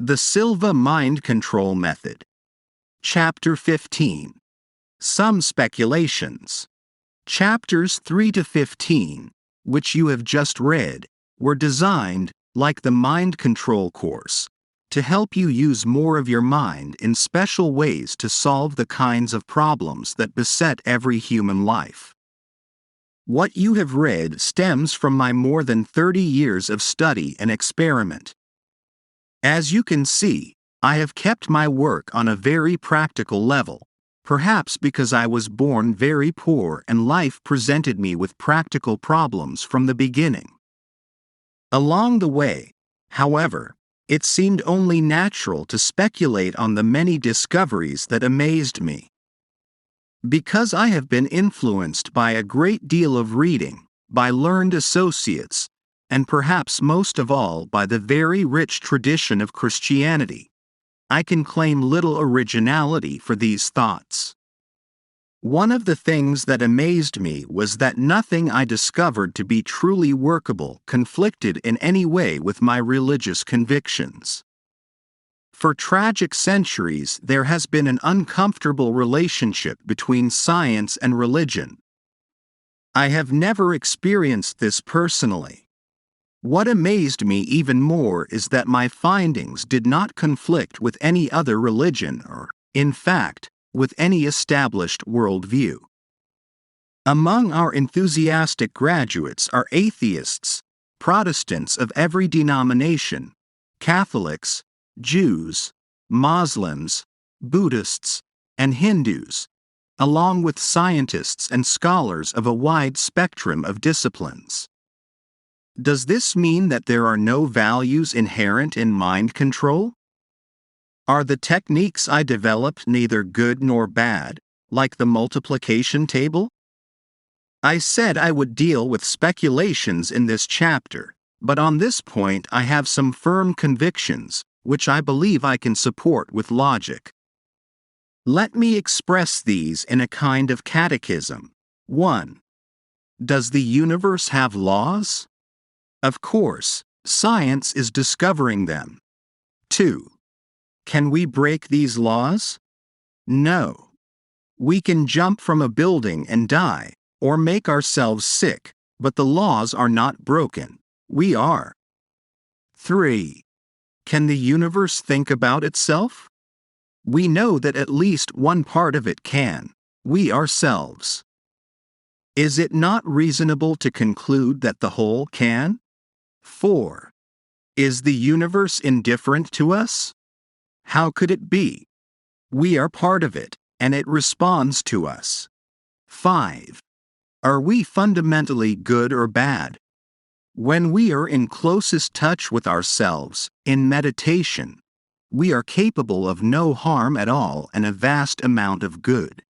The Silva Mind Control Method. Chapter 15. Some Speculations. Chapters 3 to 15, which you have just read, were designed, like the Mind Control course, to help you use more of your mind in special ways to solve the kinds of problems that beset every human life. What you have read stems from my more than 30 years of study and experiment. As you can see, I have kept my work on a very practical level, perhaps because I was born very poor and life presented me with practical problems from the beginning. Along the way, however, it seemed only natural to speculate on the many discoveries that amazed me. Because I have been influenced by a great deal of reading, by learned associates, and perhaps most of all by the very rich tradition of Christianity, I can claim little originality for these thoughts. One of the things that amazed me was that nothing I discovered to be truly workable conflicted in any way with my religious convictions. For tragic centuries, there has been an uncomfortable relationship between science and religion. I have never experienced this personally. What amazed me even more is that my findings did not conflict with any other religion or, in fact, with any established worldview. Among our enthusiastic graduates are atheists, Protestants of every denomination, Catholics, Jews, Muslims, Buddhists, and Hindus, along with scientists and scholars of a wide spectrum of disciplines. Does this mean that there are no values inherent in mind control? Are the techniques I developed neither good nor bad, like the multiplication table? I said I would deal with speculations in this chapter, but on this point I have some firm convictions, which I believe I can support with logic. Let me express these in a kind of catechism. 1. Does the universe have laws? Of course, science is discovering them. 2. Can we break these laws? No. We can jump from a building and die, or make ourselves sick, but the laws are not broken. We are. 3. Can the universe think about itself? We know that at least one part of it can, we ourselves. Is it not reasonable to conclude that the whole can? 4. Is the universe indifferent to us? How could it be? We are part of it, and it responds to us. 5. Are we fundamentally good or bad? When we are in closest touch with ourselves, in meditation, we are capable of no harm at all and a vast amount of good.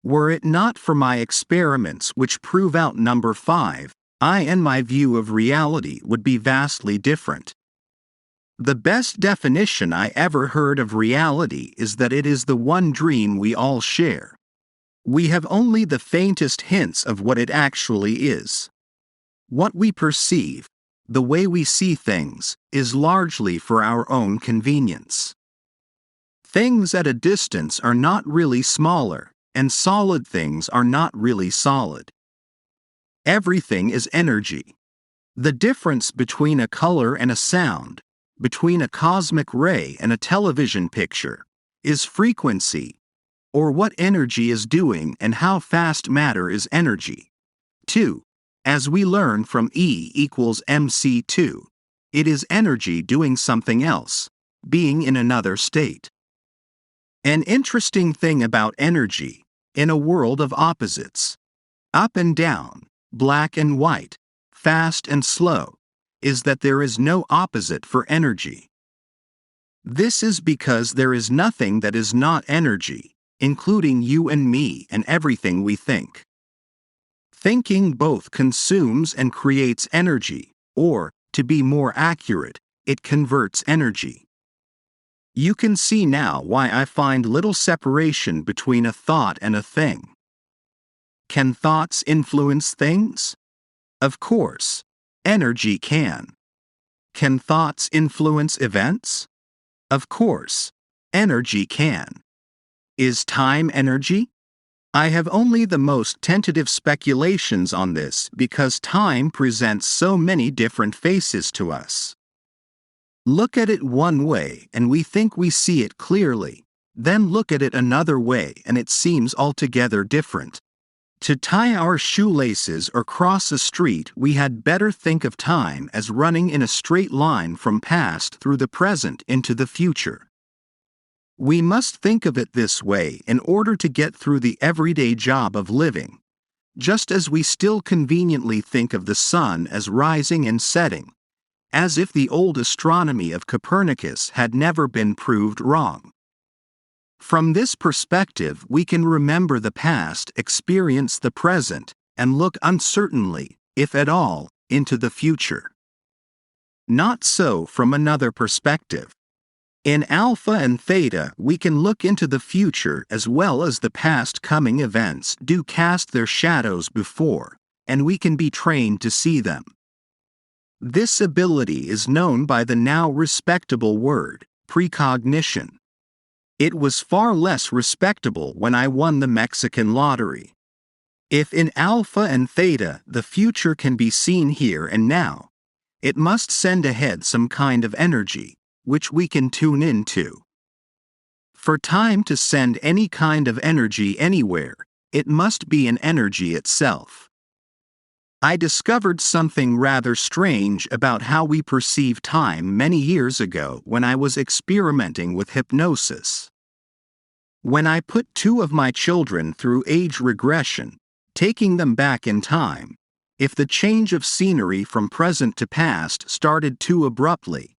Were it not for my experiments which prove out number 5, I and my view of reality would be vastly different. The best definition I ever heard of reality is that it is the one dream we all share. We have only the faintest hints of what it actually is. What we perceive, the way we see things, is largely for our own convenience. Things at a distance are not really smaller, and solid things are not really solid. Everything is energy. The difference between a color and a sound, between a cosmic ray and a television picture, is frequency, or what energy is doing and how fast matter is energy. 2. As we learn from E equals mc2, it is energy doing something else, being in another state. An interesting thing about energy, in a world of opposites, up and down, black and white, fast and slow, is that there is no opposite for energy. This is because there is nothing that is not energy, including you and me and everything we think. Thinking both consumes and creates energy, or, to be more accurate, it converts energy. You can see now why I find little separation between a thought and a thing. Can thoughts influence things? Of course, energy can. Can thoughts influence events? Of course, energy can. Is time energy? I have only the most tentative speculations on this because time presents so many different faces to us. Look at it one way and we think we see it clearly, then look at it another way and it seems altogether different. To tie our shoelaces or cross a street, we had better think of time as running in a straight line from past through the present into the future. We must think of it this way in order to get through the everyday job of living, just as we still conveniently think of the sun as rising and setting, as if the old astronomy of Copernicus had never been proved wrong. From this perspective, we can remember the past, experience the present, and look uncertainly, if at all, into the future. Not so from another perspective. In alpha and theta, we can look into the future as well as the past coming events do cast their shadows before, and we can be trained to see them. This ability is known by the now respectable word, precognition. It was far less respectable when I won the Mexican lottery. If in alpha and theta the future can be seen here and now, it must send ahead some kind of energy, which we can tune into. For time to send any kind of energy anywhere, it must be an energy itself. I discovered something rather strange about how we perceive time many years ago when I was experimenting with hypnosis. When I put 2 of my children through age regression, taking them back in time, if the change of scenery from present to past started too abruptly,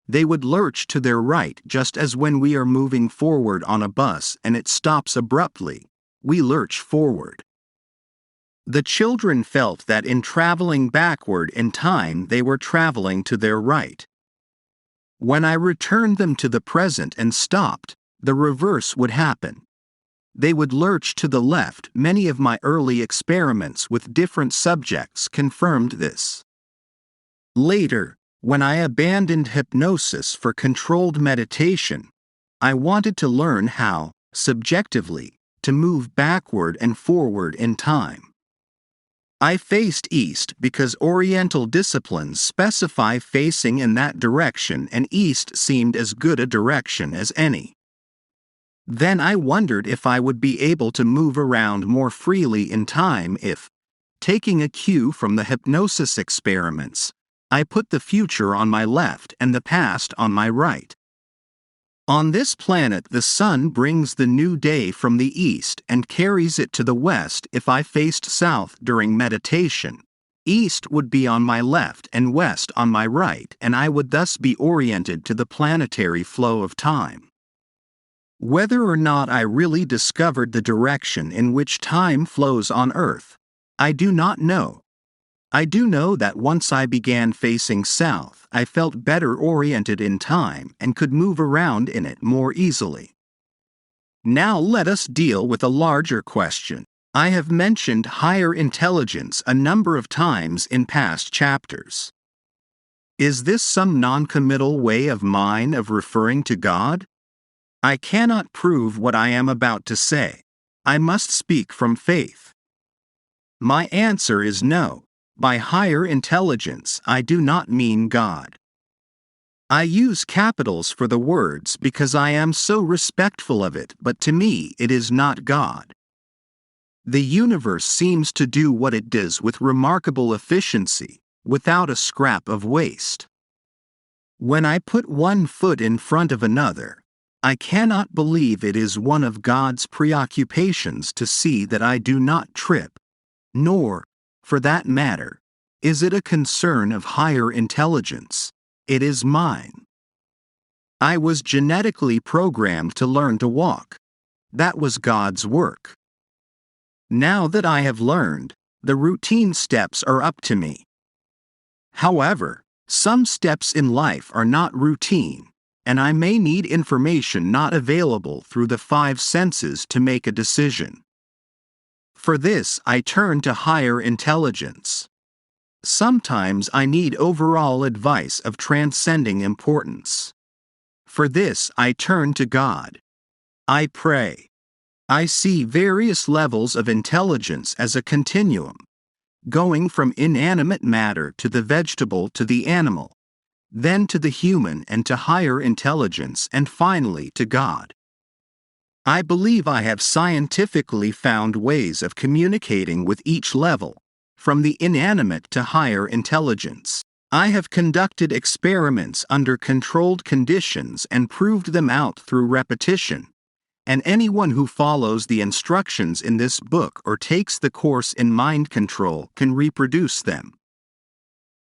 they would lurch to their right just as when we are moving forward on a bus and it stops abruptly, we lurch forward. The children felt that in traveling backward in time they were traveling to their right. When I returned them to the present and stopped, the reverse would happen. They would lurch to the left. Many of my early experiments with different subjects confirmed this. Later, when I abandoned hypnosis for controlled meditation, I wanted to learn how, subjectively, to move backward and forward in time. I faced east because Oriental disciplines specify facing in that direction, and east seemed as good a direction as any. Then I wondered if I would be able to move around more freely in time if, taking a cue from the hypnosis experiments, I put the future on my left and the past on my right. On this planet, the sun brings the new day from the east and carries it to the west. If I faced south during meditation, east would be on my left and west on my right, and I would thus be oriented to the planetary flow of time. Whether or not I really discovered the direction in which time flows on Earth, I do not know. I do know that once I began facing south, I felt better oriented in time and could move around in it more easily. Now let us deal with a larger question. I have mentioned higher intelligence a number of times in past chapters. Is this some non-committal way of mine of referring to God? I cannot prove what I am about to say. I must speak from faith. My answer is no. By higher intelligence, I do not mean God. I use capitals for the words because I am so respectful of it, but to me it is not God. The universe seems to do what it does with remarkable efficiency, without a scrap of waste. When I put one foot in front of another, I cannot believe it is one of God's preoccupations to see that I do not trip, nor, for that matter, is it a concern of higher intelligence. It is mine. I was genetically programmed to learn to walk. That was God's work. Now that I have learned, the routine steps are up to me. However, some steps in life are not routine, and I may need information not available through the 5 senses to make a decision. For this, I turn to higher intelligence. Sometimes I need overall advice of transcending importance. For this I turn to God. I pray. I see various levels of intelligence as a continuum, going from inanimate matter to the vegetable to the animal, then to the human and to higher intelligence, and finally to God. I believe I have scientifically found ways of communicating with each level, from the inanimate to higher intelligence. I have conducted experiments under controlled conditions and proved them out through repetition, and anyone who follows the instructions in this book or takes the course in mind control can reproduce them.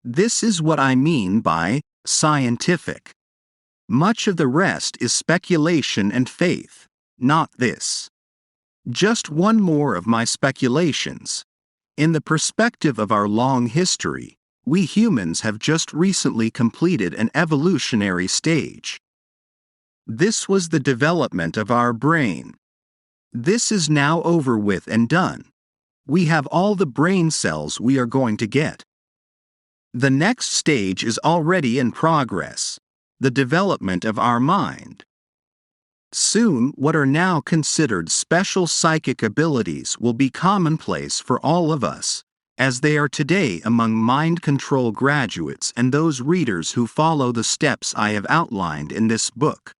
This is what I mean by scientific. Much of the rest is speculation and faith, not this. Just one more of my speculations. In the perspective of our long history, we humans have just recently completed an evolutionary stage. This was the development of our brain. This is now over with and done. We have all the brain cells we are going to get. The next stage is already in progress, the development of our mind. Soon, what are now considered special psychic abilities will be commonplace for all of us, as they are today among mind control graduates and those readers who follow the steps I have outlined in this book.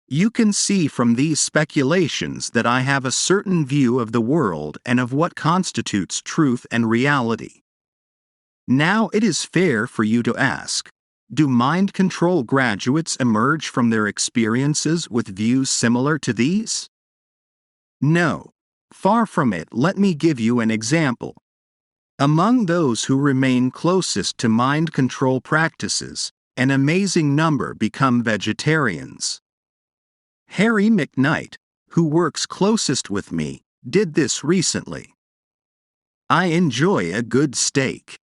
You can see from these speculations that I have a certain view of the world and of what constitutes truth and reality. Now it is fair for you to ask, do mind control graduates emerge from their experiences with views similar to these? No, far from it. Let me give you an example. Among those who remain closest to mind control practices, an amazing number become vegetarians. Harry McKnight, who works closest with me, did this recently. I enjoy a good steak.